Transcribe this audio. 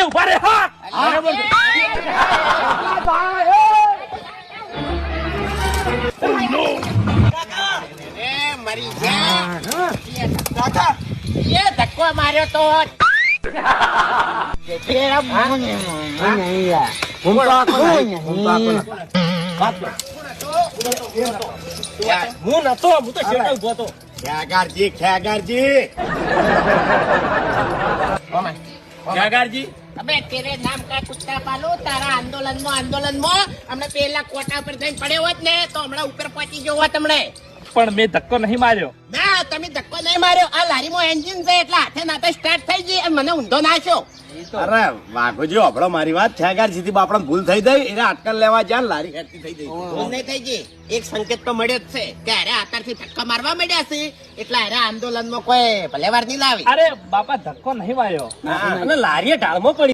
ઉભા રે હા બરાબર મરી જા એ ધક્કો માર્યો તો હું નતો હું તો શેઠે ઉભો હતો ખ્યાગારજી અબે તેરે નામ કા કુત્તા પાલો તારા આંદોલનમાં હમણાં પેલા કોટા પર જઈને પડ્યો હોત ને તો હમણાં ઉપર પહોંચી ગયો હોત હમણે પણ મેં ધક્કો નહીં માર્યો ના તમે ધક્કો નહીં માર્યો આ લારીમાં એન્જિન છે એટલે હાથે નાતે સ્ટાર્ટ થઈ ગઈ અને મને ઊંધો નાખ્યો અરે વાઘોજી આપણો મારી વાત ઠેગાર સીધી બાપડા ભૂલ થઈ ગઈ એને અટકલ લેવા જ્યાં લારી હેઠી થઈ ગઈ ભૂલ નહીં થઈ ગઈ એક સંકેત તો મળ્યો જ છે કે અરે અત્યારથી ધક્કા મારવા માંડ્યા છે એટલે અરે આંદોલનમાં કોઈ ભલેવાર નહીં લાવી અરે બાપા ધક્કો નહીં માર્યો અને લારીએ ઢાળમાં પડી